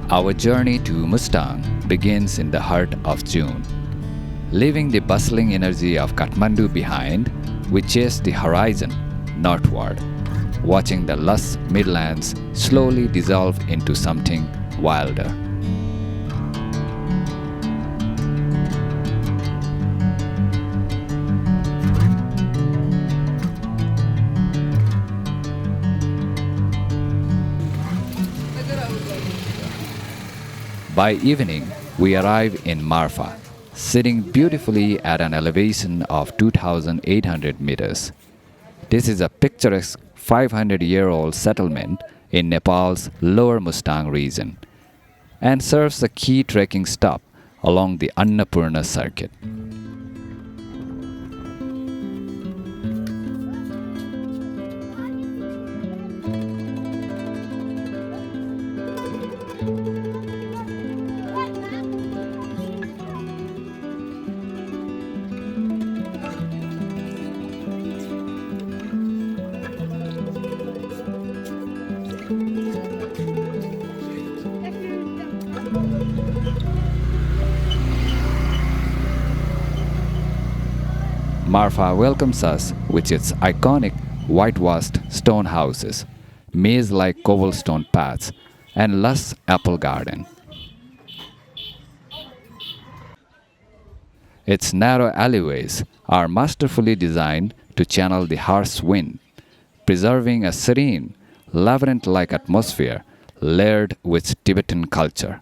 Our journey to Mustang begins in the heart of June. Leaving the bustling energy of Kathmandu behind, we chase the horizon northward, watching the lush midlands slowly dissolve into something wilder. By evening, we arrive in Marpha, sitting beautifully at an elevation of 2,800 meters. This is a picturesque 500-year-old settlement in Nepal's Lower Mustang region and serves a key trekking stop along the Annapurna circuit. Marpha welcomes us with its iconic whitewashed stone houses, maze-like cobblestone paths, and lush apple garden. Its narrow alleyways are masterfully designed to channel the harsh wind, preserving a serene, labyrinth-like atmosphere layered with Tibetan culture.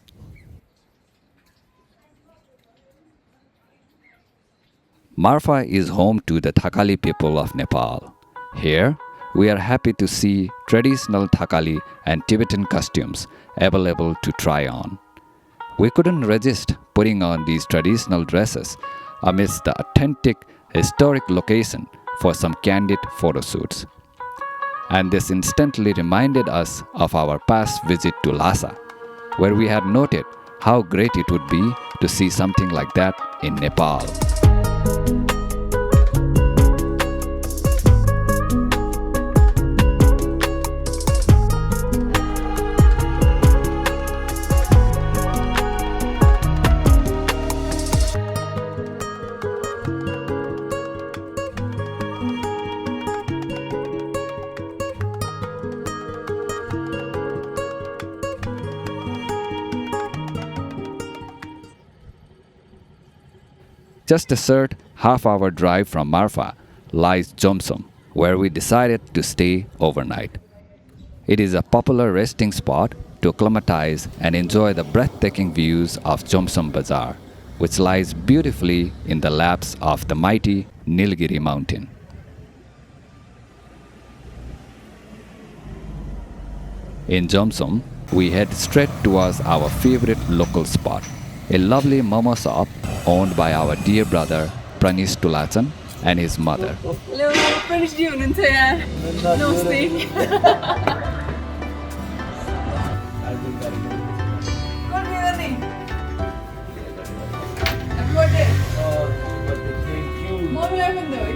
Marpha is home to the Thakali people of Nepal. Here, we are happy to see traditional Thakali and Tibetan costumes available to try on. We couldn't resist putting on these traditional dresses amidst the authentic, historic location for some candid photo shoots. And this instantly reminded us of our past visit to Lhasa, where we had noted how great it would be to see something like that in Nepal. Just a short half-hour drive from Marpha lies Jomsom, where we decided to stay overnight. It is a popular resting spot to acclimatize and enjoy the breathtaking views of Jomsom Bazaar, which lies beautifully in the laps of the mighty Nilgiri mountain. In Jomsom, we head straight towards our favorite local spot, a lovely momo shop owned by our dear brother Pranish Tulachan and his mother. Hello, Pranish ji हुनुहुन्छ यहाँ. Namaste. Good morning. Happy birthday. Thank you. Mommy, I'm in there.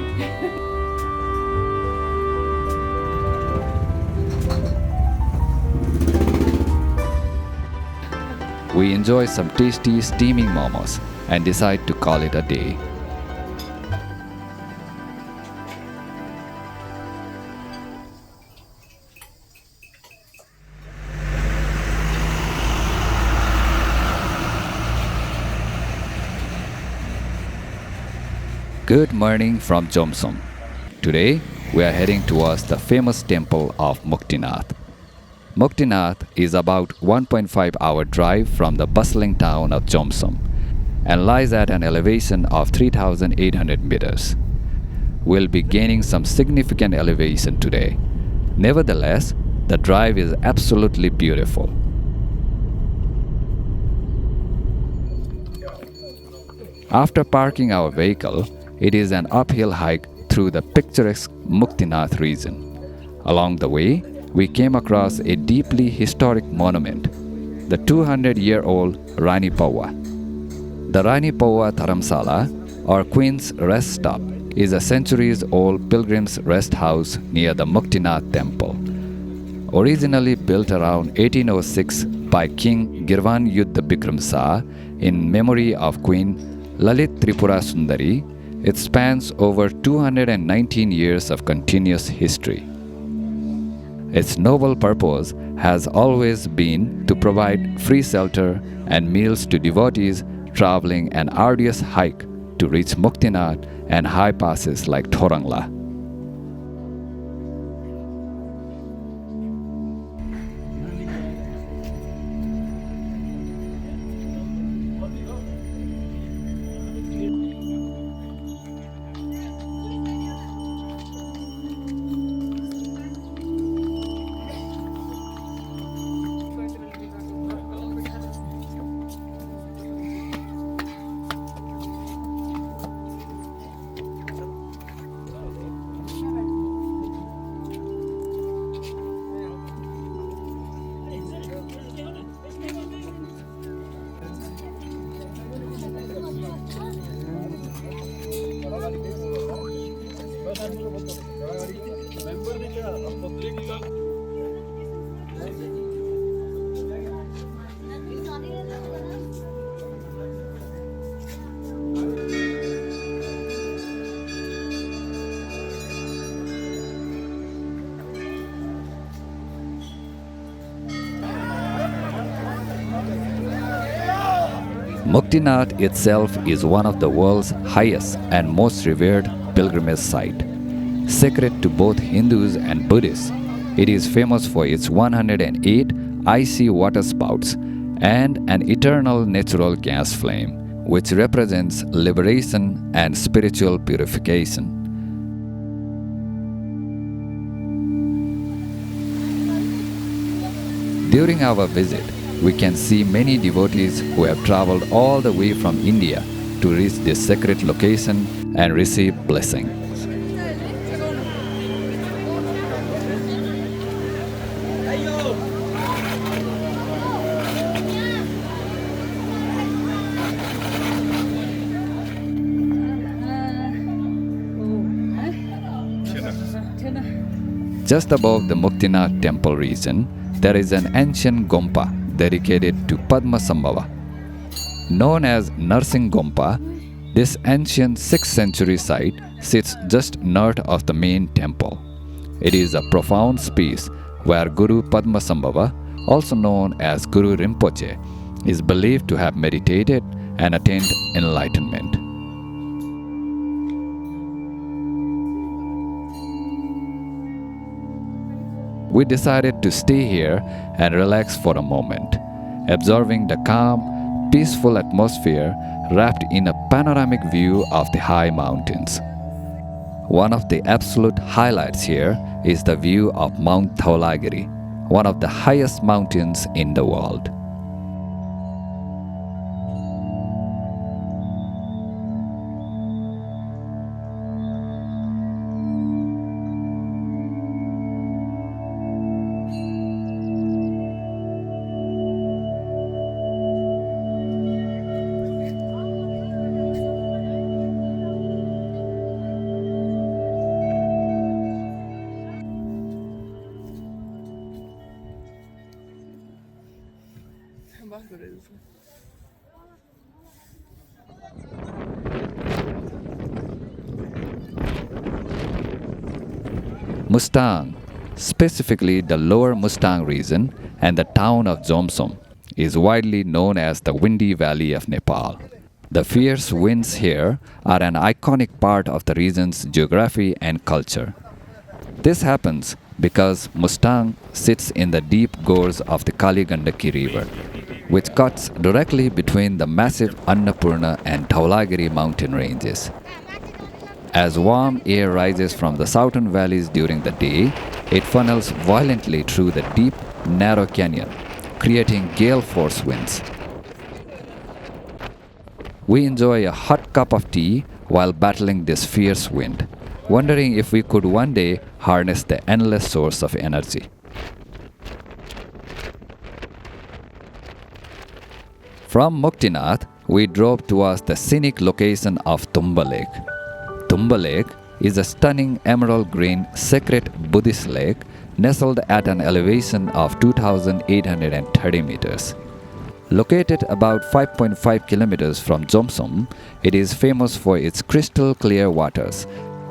We enjoy some tasty steaming momos and decide to call it a day. Good morning from Jomsom. Today, we are heading towards the famous temple of Muktinath. Muktinath is about 1.5-hour drive from the bustling town of Jomsom and lies at an elevation of 3,800 meters. We'll be gaining some significant elevation today. Nevertheless, the drive is absolutely beautiful. After parking our vehicle, it is an uphill hike through the picturesque Muktinath region. Along the way, we came across a deeply historic monument, the 200-year-old Rani Pawa. The Rani Pawa Dharamsala, or Queen's Rest Stop, is a centuries-old pilgrims' rest house near the Muktinath Temple. Originally built around 1806 by King Girvan Yuddha Bikramsa in memory of Queen Lalit Tripura Sundari, it spans over 219 years of continuous history. Its noble purpose has always been to provide free shelter and meals to devotees traveling an arduous hike to reach Muktinath and high passes like Thorangla. Muktinath itself is one of the world's highest and most revered pilgrimage site. Sacred to both Hindus and Buddhists, it is famous for its 108 icy water spouts and an eternal natural gas flame, which represents liberation and spiritual purification. During our visit, we can see many devotees who have traveled all the way from India to reach this sacred location and receive blessing. Just above the Muktinath Temple region, there is an ancient Gompa dedicated to Padmasambhava. Known as Narsingh Gompa, this ancient 6th century site sits just north of the main temple. It is a profound space where Guru Padmasambhava, also known as Guru Rinpoche, is believed to have meditated and attained enlightenment. We decided to stay here and relax for a moment, observing the calm, peaceful atmosphere wrapped in a panoramic view of the high mountains. One of the absolute highlights here is the view of Mount Dhaulagiri, one of the highest mountains in the world. Mustang, specifically the Lower Mustang region and the town of Jomsom, is widely known as the windy valley of Nepal. The fierce winds here are an iconic part of the region's geography and culture. This happens because Mustang sits in the deep gorge of the Gandaki river, which cuts directly between the massive Annapurna and Dhaulagiri mountain ranges. As warm air rises from the southern valleys during the day, it funnels violently through the deep, narrow canyon, creating gale force winds. We enjoy a hot cup of tea while battling this fierce wind, wondering if we could one day harness the endless source of energy. From Muktinath, we drove towards the scenic location of Tumba Lake. Tumba Lake is a stunning emerald green sacred Buddhist lake nestled at an elevation of 2,830 meters. Located about 5.5 kilometers from Jomsom, it is famous for its crystal clear waters,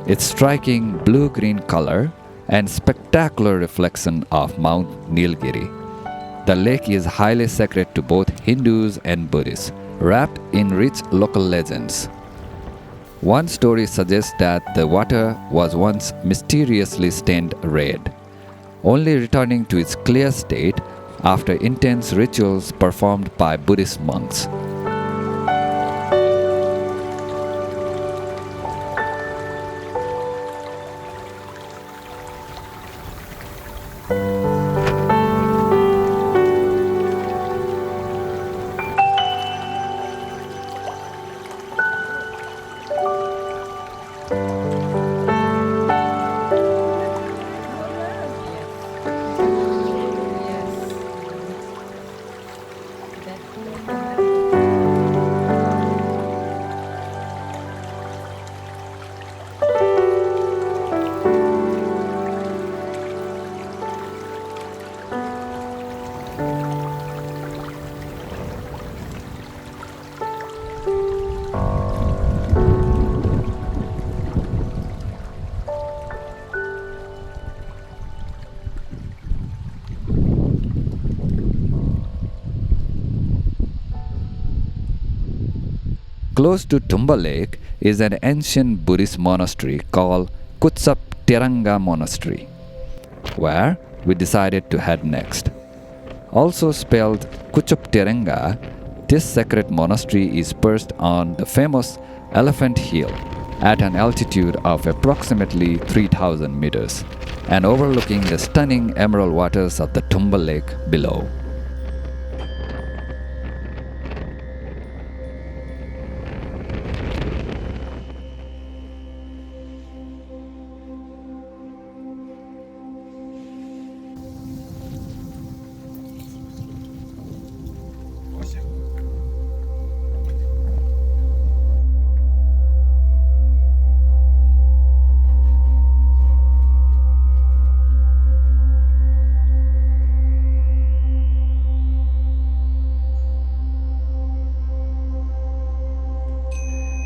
its striking blue-green color, and spectacular reflection of Mount Nilgiri. The lake is highly sacred to both Hindus and Buddhists, wrapped in rich local legends. One story suggests that the water was once mysteriously stained red, only returning to its clear state after intense rituals performed by Buddhist monks. Close to Tumba Lake is an ancient Buddhist monastery called Kutsap Teranga Monastery, where we decided to head next. Also spelled Kuchup Teranga, this sacred monastery is perched on the famous Elephant Hill at an altitude of approximately 3,000 meters and overlooking the stunning emerald waters of the Tumba Lake below.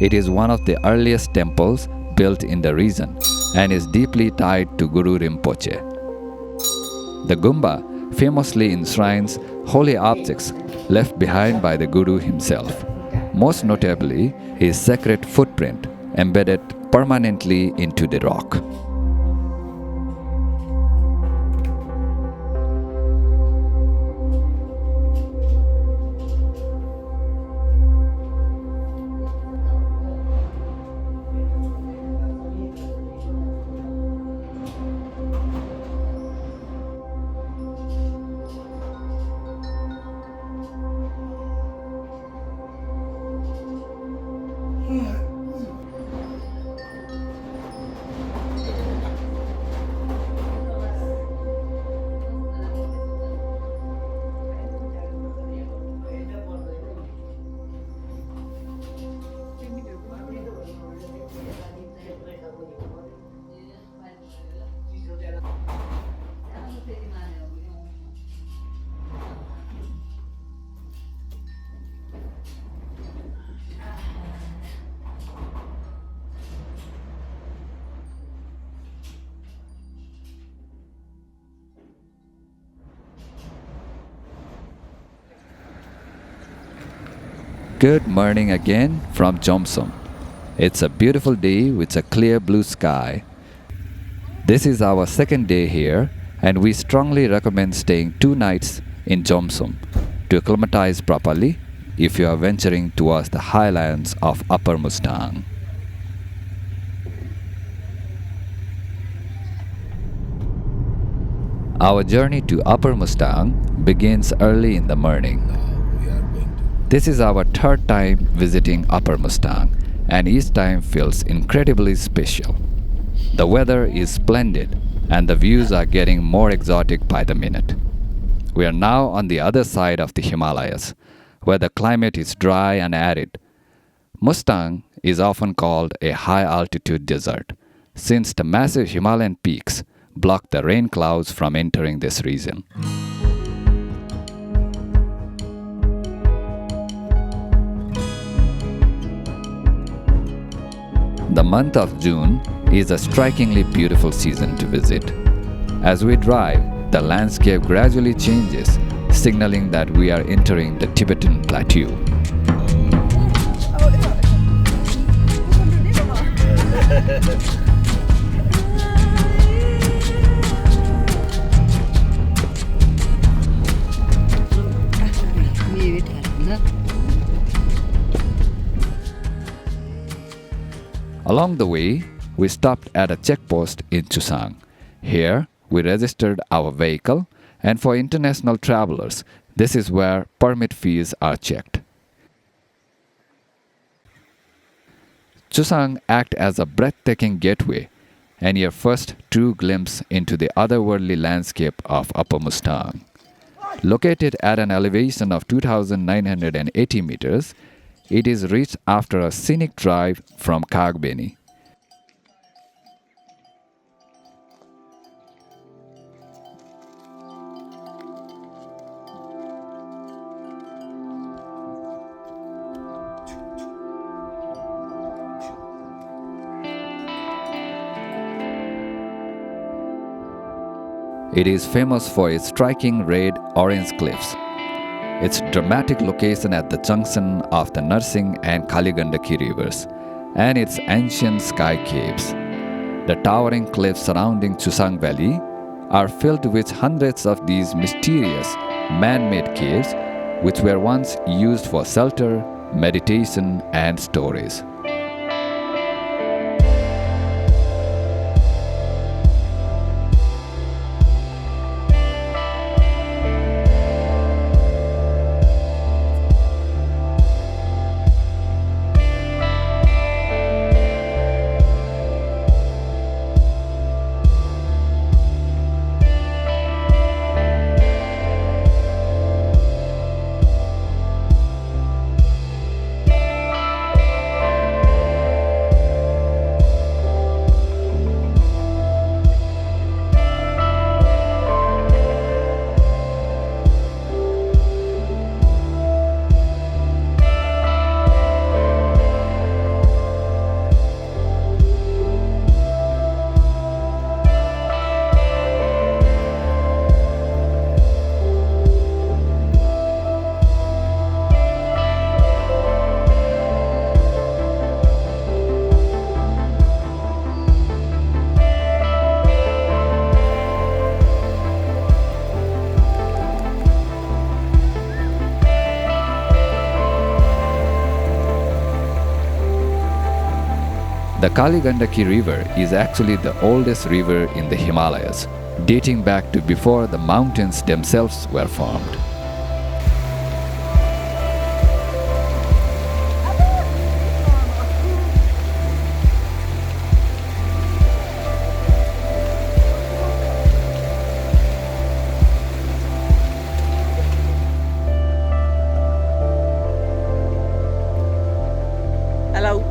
It is one of the earliest temples built in the region and is deeply tied to Guru Rinpoche. The Gumba famously enshrines holy objects left behind by the Guru himself, most notably his sacred footprint embedded permanently into the rock. Good morning again from Jomsom. It's a beautiful day with a clear blue sky. This is our second day here, and we strongly recommend staying 2 nights in Jomsom to acclimatize properly if you are venturing towards the highlands of Upper Mustang. Our journey to Upper Mustang begins early in the morning. This is our 3rd time visiting Upper Mustang, and each time feels incredibly special. The weather is splendid, and the views are getting more exotic by the minute. We are now on the other side of the Himalayas, where the climate is dry and arid. Mustang is often called a high-altitude desert, since the massive Himalayan peaks block the rain clouds from entering this region. The month of June is a strikingly beautiful season to visit. As we drive, the landscape gradually changes, signaling that we are entering the Tibetan plateau. Along the way, we stopped at a checkpost in Chusang. Here, we registered our vehicle, and for international travelers, this is where permit fees are checked. Chusang acts as a breathtaking gateway and your first true glimpse into the otherworldly landscape of Upper Mustang. Located at an elevation of 2,980 meters, it is reached after a scenic drive from Kagbeni. It is famous for its striking red-orange cliffs, its dramatic location at the junction of the Narsing and Gandaki rivers, and its ancient sky caves. The towering cliffs surrounding Chusang Valley are filled with hundreds of these mysterious man-made caves which were once used for shelter, meditation, and storage. The Gandaki River is actually the oldest river in the Himalayas, dating back to before the mountains themselves were formed. Hello.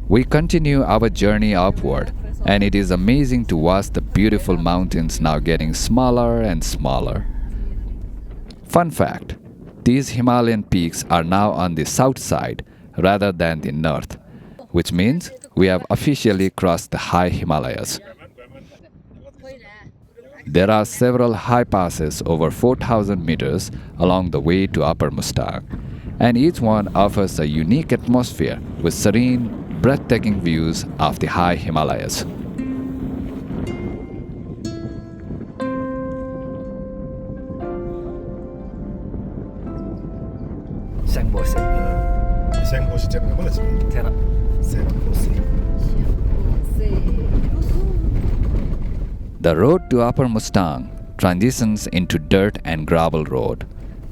We continue our journey upward, and it is amazing to watch the beautiful mountains now getting smaller and smaller. Fun fact, these Himalayan peaks are now on the south side rather than the north, which means we have officially crossed the high Himalayas. There are several high passes over 4,000 meters along the way to Upper Mustang, and each one offers a unique atmosphere with serene, breathtaking views of the high Himalayas. The road to Upper Mustang transitions into dirt and gravel road.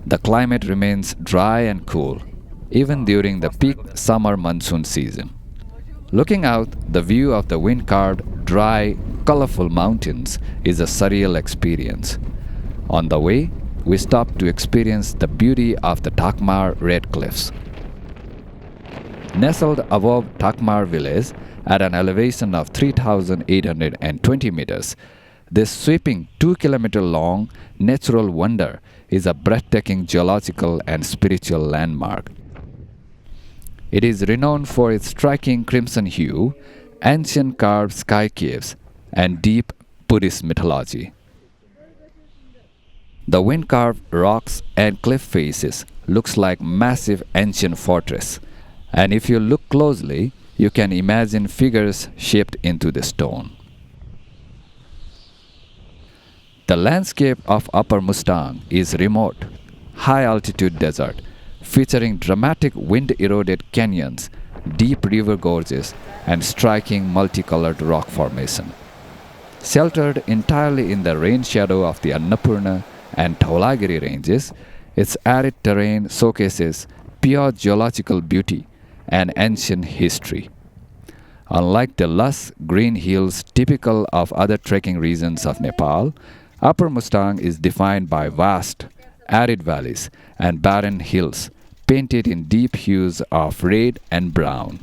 The climate remains dry and cool, even during the peak summer monsoon season. Looking out, the view of the wind-carved, dry, colorful mountains is a surreal experience. On the way, we stopped to experience the beauty of the Takmar Red Cliffs. Nestled above Takmar village at an elevation of 3,820 meters, this sweeping 2-kilometer long natural wonder is a breathtaking geological and spiritual landmark. It is renowned for its striking crimson hue, ancient carved sky caves, and deep Buddhist mythology. The wind-carved rocks and cliff faces looks like massive ancient fortress, and if you look closely, you can imagine figures shaped into the stone. The landscape of Upper Mustang is remote, high-altitude desert, featuring dramatic wind-eroded canyons, deep river gorges, and striking multicolored rock formation. Sheltered entirely in the rain shadow of the Annapurna and Dhaulagiri ranges, its arid terrain showcases pure geological beauty and ancient history. Unlike the lush green hills typical of other trekking regions of Nepal, Upper Mustang is defined by vast, arid valleys and barren hills painted in deep hues of red and brown.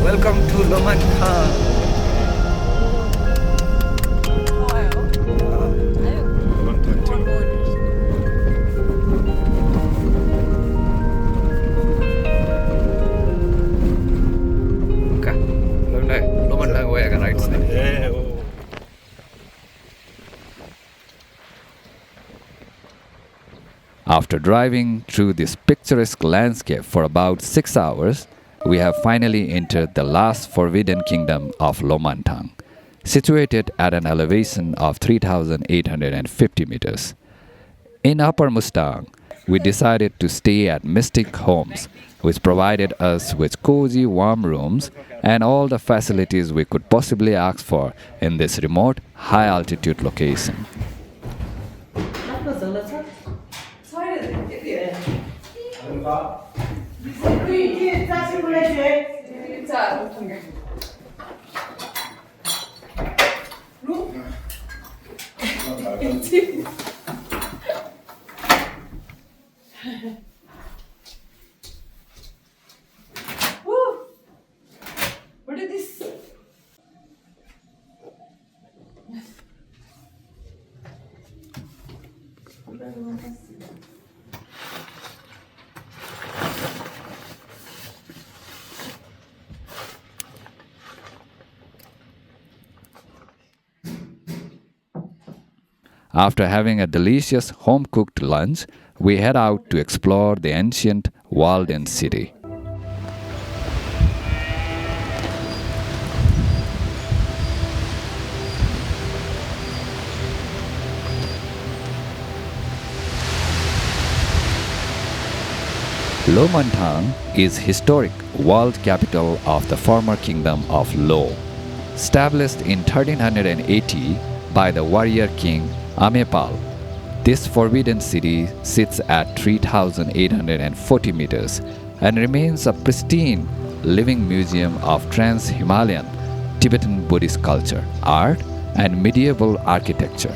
Welcome to Lo Manthang. Okay, Lo Manthang way agak right side. After driving through this picturesque landscape for about 6 hours, we have finally entered the last forbidden kingdom of Lo Manthang, situated at an elevation of 3,850 meters. In Upper Mustang, we decided to stay at Mystic Homes, which provided us with cozy, warm rooms and all the facilities we could possibly ask for in this remote, high-altitude location. What is this? After having a delicious home-cooked lunch, we head out to explore the ancient walled-in city. Lo Manthang is historic walled capital of the former kingdom of Lo. Established in 1380 by the warrior king Amepal, this forbidden city sits at 3,840 meters and remains a pristine living museum of trans-Himalayan Tibetan Buddhist culture, art, and medieval architecture.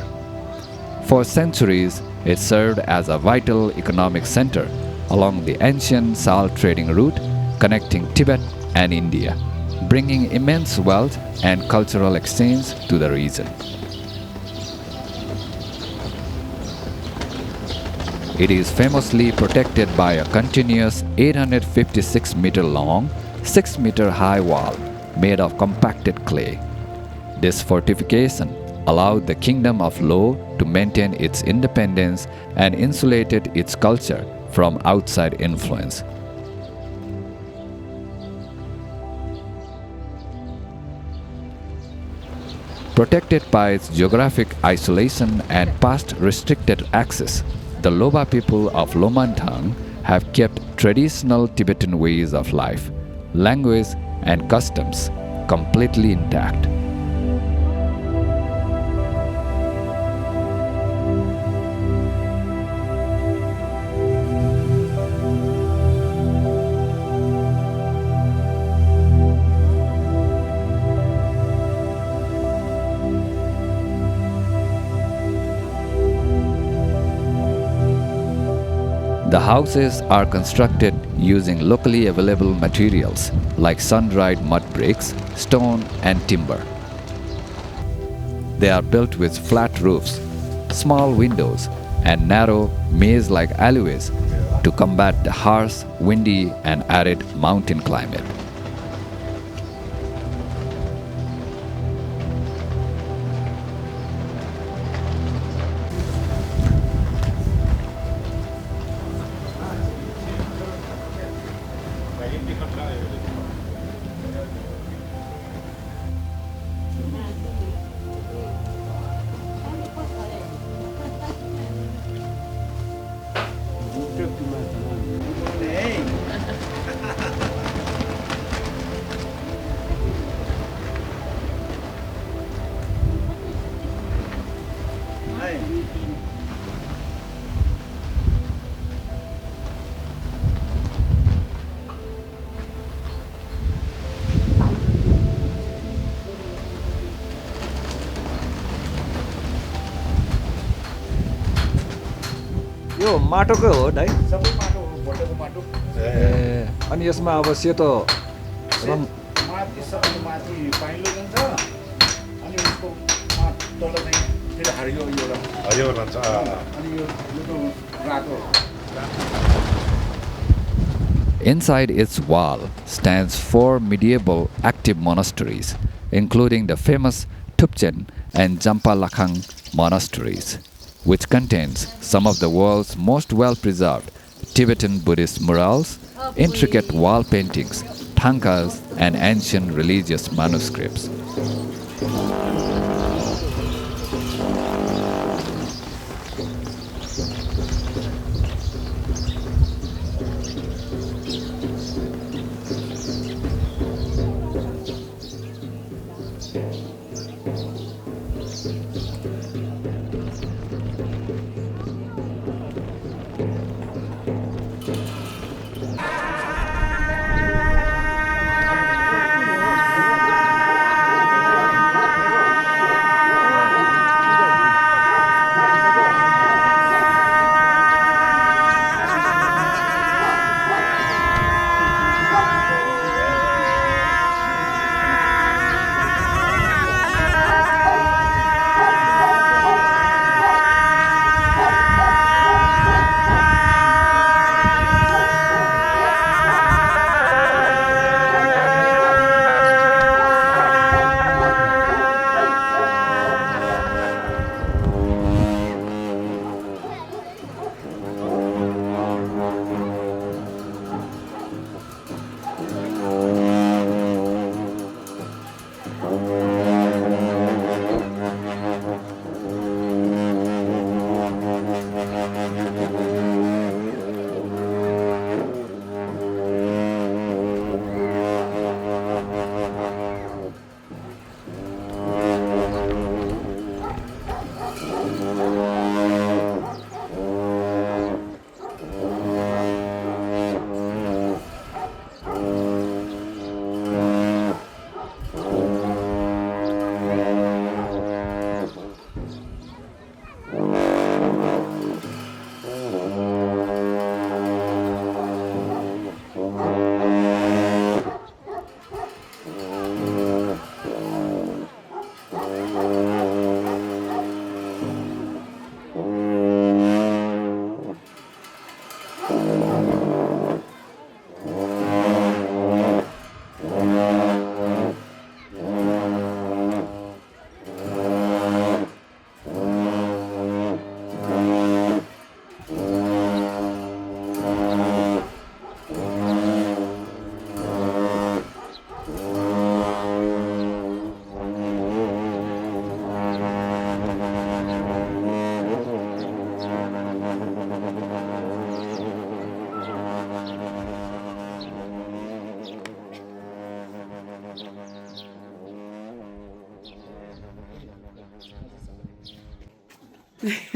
For centuries, it served as a vital economic center along the ancient salt trading route connecting Tibet and India, bringing immense wealth and cultural exchange to the region. It is famously protected by a continuous 856-meter long, 6-meter high wall made of compacted clay. This fortification allowed the kingdom of Lo to maintain its independence and insulated its culture from outside influence. Protected by its geographic isolation and past restricted access, the Loba people of Lo Manthang have kept traditional Tibetan ways of life, language, and customs completely intact. The houses are constructed using locally available materials like sun-dried mud bricks, stone, and timber. They are built with flat roofs, small windows, and narrow maze-like alleyways to combat the harsh, windy, and arid mountain climate. यो माटोकै हो दाइ सबै माटो हो भोटेको माटो ए अनि यसमा अब सेतो रङ माथि सबै माथि पाइलो जान्छ अनि उसको तल चाहिँ फेरि हरियो हरियो रहन्छ अनि यो रातो Inside its wall stands 4 medieval active monasteries, including the famous Thupchen and Jampalakhang monasteries, which contains some of the world's most well-preserved Tibetan Buddhist murals, intricate wall paintings, thangkas, and ancient religious manuscripts.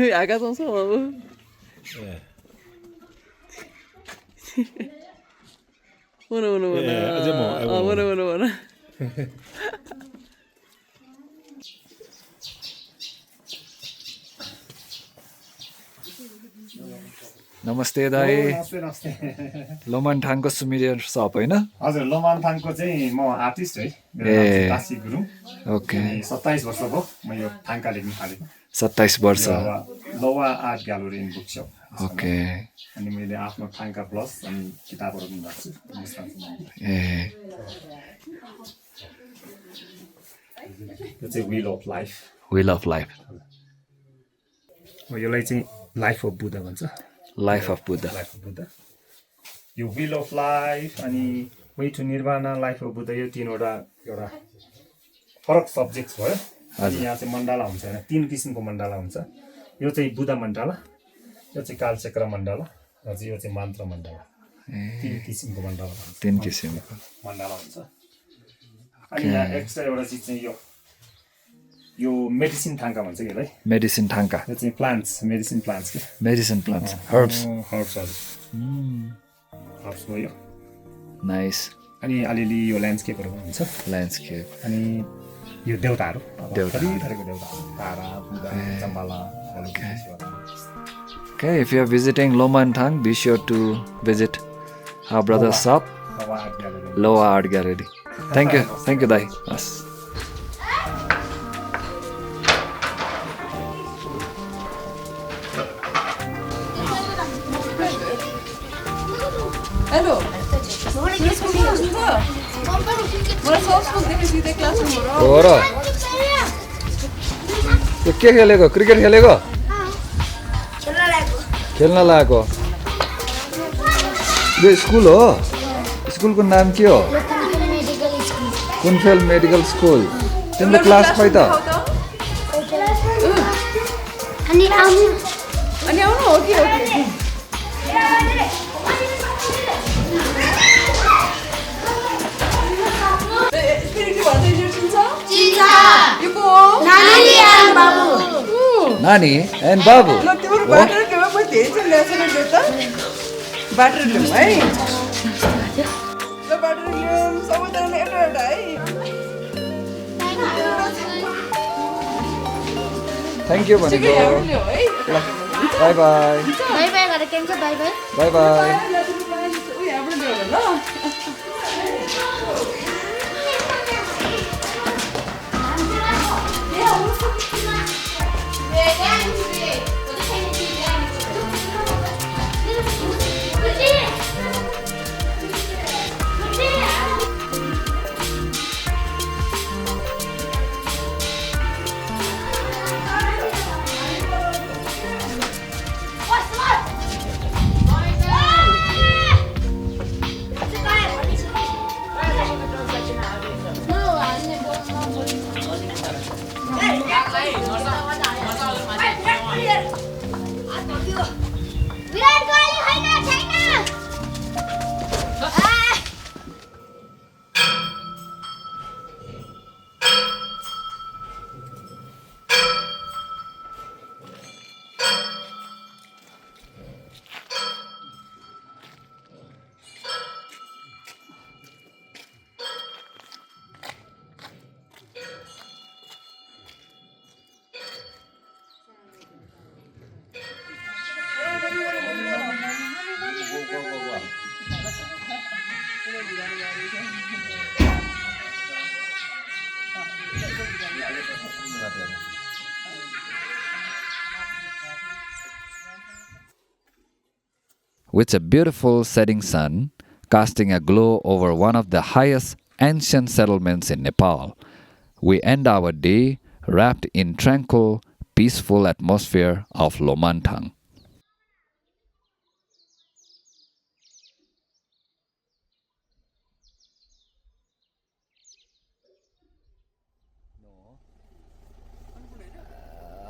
야가 성서. 예. 뭐나. 예, 어제 뭐, 아이고. 뭐나. नमस्ते दाई नमस्ते लोमनथाङको सुमिरियर सप होइन हजुर लोमान्थाङको चाहिँ म artist है मेरो ए। नाम चाहिँ दासी गुरुङ ओके अनि 27 वर्ष भयो म यो थाङ्का लेख्न थालेको 27 वर्ष यो अब lower art gallery in book सप ओके अनि मैले आफ्नो थाङ्का प्लस अनि किताबहरू पनि राख्छु ए यो चाहिँ wheel of life wheel of life यसलाई चाहिँ लाइफ अफ बुद्ध भन्छ life of Buddha life of Buddha yo wheel of life अनि वे टु निर्वाण लाइफ अफ बुद्ध यो तीनवटा एउटा फरक सब्जेक्ट्स भयो अनि यहाँ चाहिँ मण्डला हुन्छ होइन 3 किसिमको मण्डला हुन्छ यो चाहिँ बुद्ध मण्डला यो चाहिँ कालचक्र मण्डला र चाहिँ यो चाहिँ मन्त्र मण्डला 3 किसिमको मण्डला भन्छ 3 किसिमको मण्डला हुन्छ अनि यहाँ एक्स्ट्रा एउटा चिज चाहिँ यो मेडिसिन थाङ्का भन्छ यसलाई मेडिसिन थाङ्का यो चाहिँ प्लान्ट्स मेडिसिन प्लान्ट्स के मेडिसिन प्लान्ट्स हर्ब्स हर्ब्सहरू हर्ब्स भयो नाइस अनि अलिअलि यो ल्यान्डस्केपहरू पनि हुन्छ ल्यान्डस्केप अनि यो देउताहरू देउताहरू। थरीथरीको देउताहरू तारा Buddha चम्बाला Okay, if you are visiting Lo Manthang, be sure to visit our brother's shop, Lower Art Gallery. Thank you, Dai. Yes. Hello मलाई संस्कृत देखेँ सिधै क्लासरुमबाट हो र त्यो के खेलेको क्रिकेट खेलेको खेल्न लागेको यो स्कुल हो स्कुलको नाम के हो कुनफेल मेडिकल स्कुल तिम्रो क्लास खै त अनि आउनु हो कि Nani and Babu. Nani and Babu. तिम्रो बाटो ल्याऊ म धेरै ल्याएको छु त बाटो ल्याऊ है ल बाटो ल्याऊ सबैजनाले एउटा है थ्याङ्क यू भनेको ल्याऊ है by by Bye bye, gotta cancel. Bye bye. By by उ यहाँबाट ल्याऊ ल विराट कोहली होइन छैन With a beautiful setting sun casting a glow over one of the highest ancient settlements in Nepal, we end our day wrapped in tranquil, peaceful atmosphere of Lo Manthang.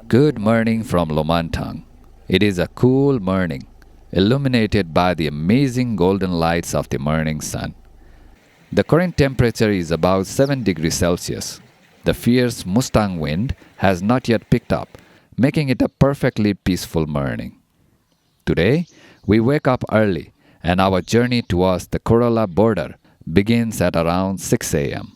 Good morning from Lo Manthang. It is a cool morning, illuminated by the amazing golden lights of the morning sun. The current temperature is about 7 degrees Celsius. The fierce Mustang wind has not yet picked up, making it a perfectly peaceful morning. Today, we wake up early and our journey towards the Korala border begins at around 6 a.m.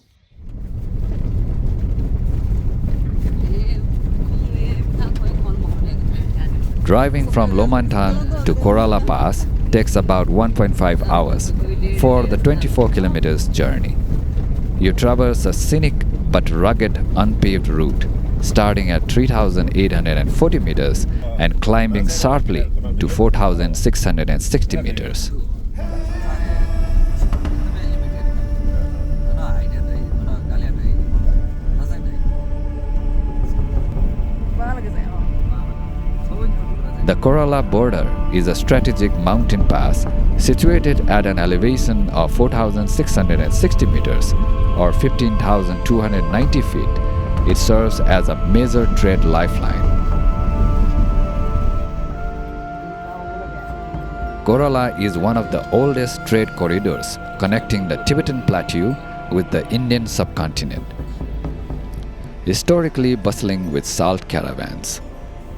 Driving from Lo Manthang to Korala Pass takes about 1.5 hours for the 24 kilometers journey. You traverse a scenic but rugged unpaved route starting at 3,840 meters and climbing sharply to 4,660 meters. The Korala border is a strategic mountain pass situated at an elevation of 4,660 meters or 15,290 feet. It serves as a major trade lifeline. Korala is one of the oldest trade corridors connecting the Tibetan plateau with the Indian subcontinent, historically bustling with salt caravans.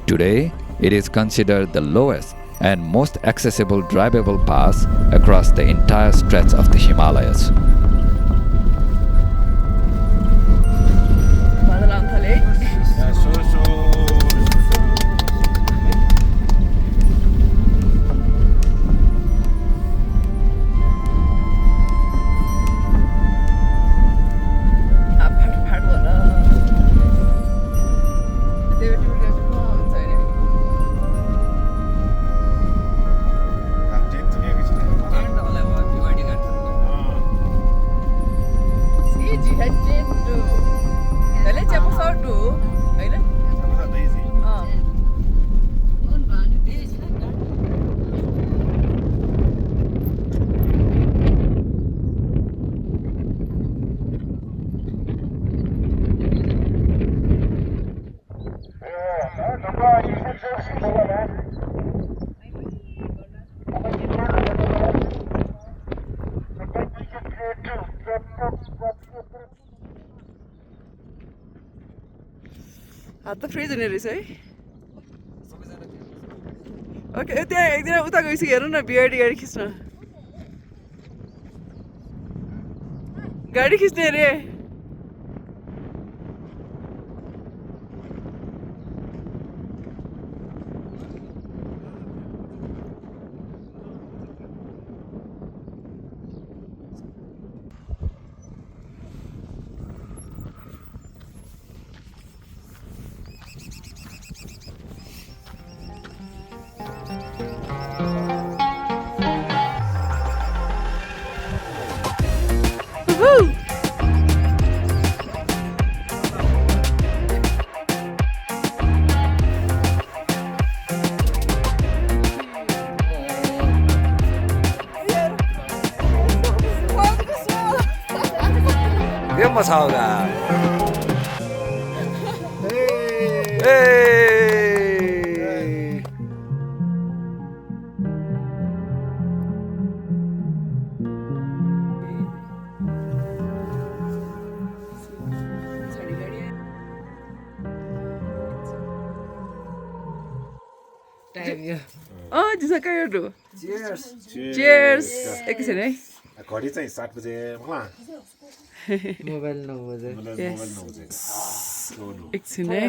Today, it is considered the lowest and most accessible drivable pass across the entire stretch of the Himalayas. हात त fridge हुने रहेछ है okay त्यहाँ एकदिन उता गइसक्यो हेर्नु न बिआरडी गाडी खिच्न गाडी खिच्ने अरे जिसा कहाँ हेर्नु चियर्स एकैछिन है घडी चाहिँ 7 बजे मोबाइल 9 बजे एकछिन है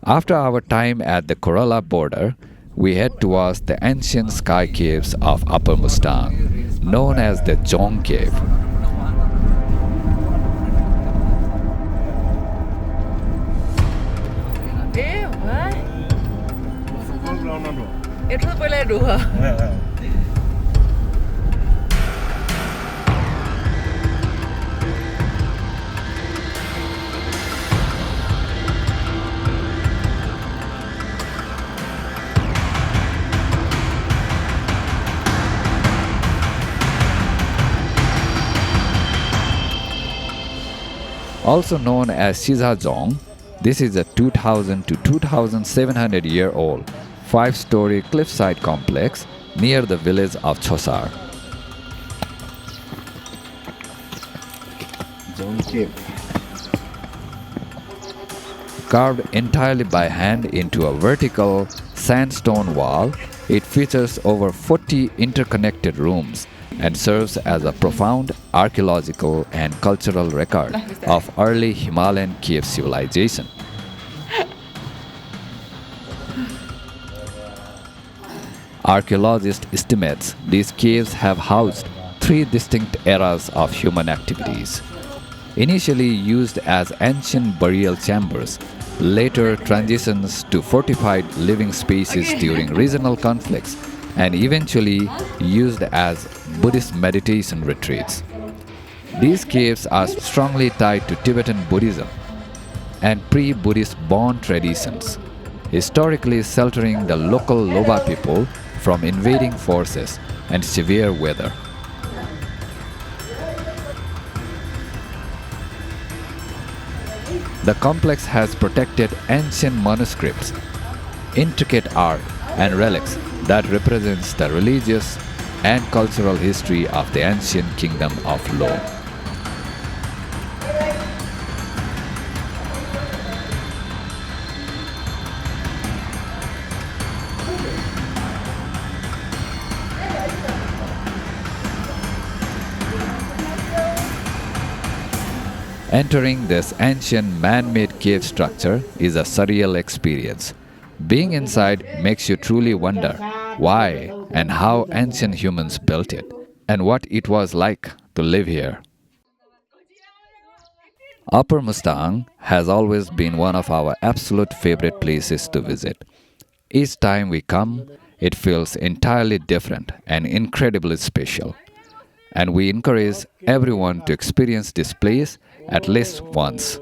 After our time at the Korala border, we head towards the ancient sky caves of Upper Mustang, known as the Jhong Cave. Also known as Shizhajong, this is a 2000 to 2700 year old 5-story cliffside complex near the village of Chosar. Jhong Cave. Carved entirely by hand into a vertical sandstone wall, it features over 40 interconnected rooms and serves as a profound archaeological and cultural record of early Himalayan cave civilization. Archaeologists estimate these caves have housed 3 distinct eras of human activities. Initially used as ancient burial chambers, later transitions to fortified living spaces during regional conflicts, and eventually used as Buddhist meditation retreats. These caves are strongly tied to Tibetan Buddhism and pre-Buddhist Bon traditions, historically sheltering the local Loba people from invading forces and severe weather. The complex has protected ancient manuscripts, intricate art, and relics that represents the religious and cultural history of the ancient kingdom of Lo. Entering this ancient man-made cave structure is a surreal experience. Being inside makes you truly wonder why and how ancient humans built it, and what it was like to live here. Upper Mustang has always been one of our absolute favorite places to visit. Each time we come, it feels entirely different and incredibly special. And we encourage everyone to experience this place at least once.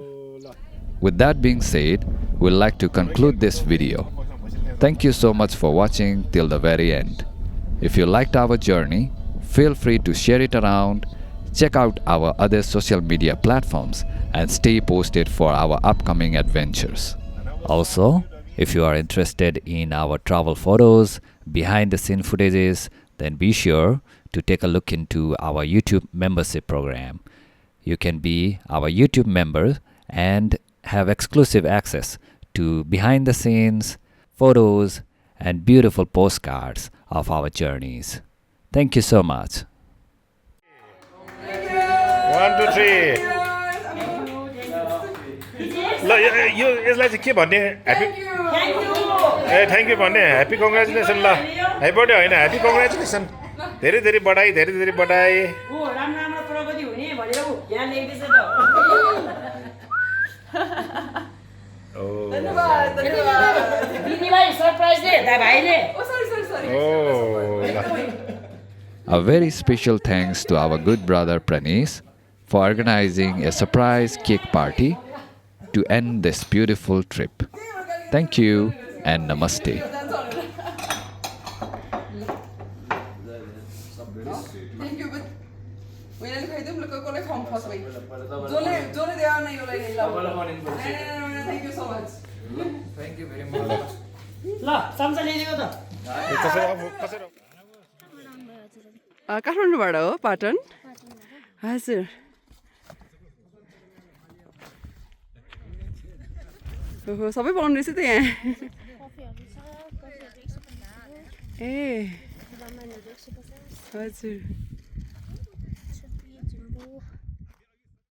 With that being said, we'd like to conclude this video. Thank you so much for watching till the very end. If you liked our journey, feel free to share it around, check out our other social media platforms, and stay posted for our upcoming adventures. Also, if you are interested in our travel photos, behind-the-scene footages, then be sure to take a look into our YouTube membership program. You can be our YouTube member and have exclusive access to behind-the-scenes photos and beautiful postcards of our journeys. Thank you so much. 1 2 3 ल यो यसलाई चाहिँ के भन्ने happy thank you भन्ने happy congratulation ल happy birthday होइन happy congratulation धेरै धेरै बधाई राम्रो प्रगति हुने भनेर यहाँ लेख्दैछ त धन्यवाद दिदीभाइ सरप्राइज दे दा भाइले A very special thanks to our good brother Pranesh for organizing a surprise cake party to end this beautiful trip. Thank you and Namaste. Thank you, but we didn't pay them. Look, I'm going to come first. Don't they are not. Thank you so much. Thank you very much. La, samsa ल्याइदिएको त काठमाडौँबाट हो पाटन हजुर ओहो सबै पाउनु रहेछ त यहाँ ए हजुर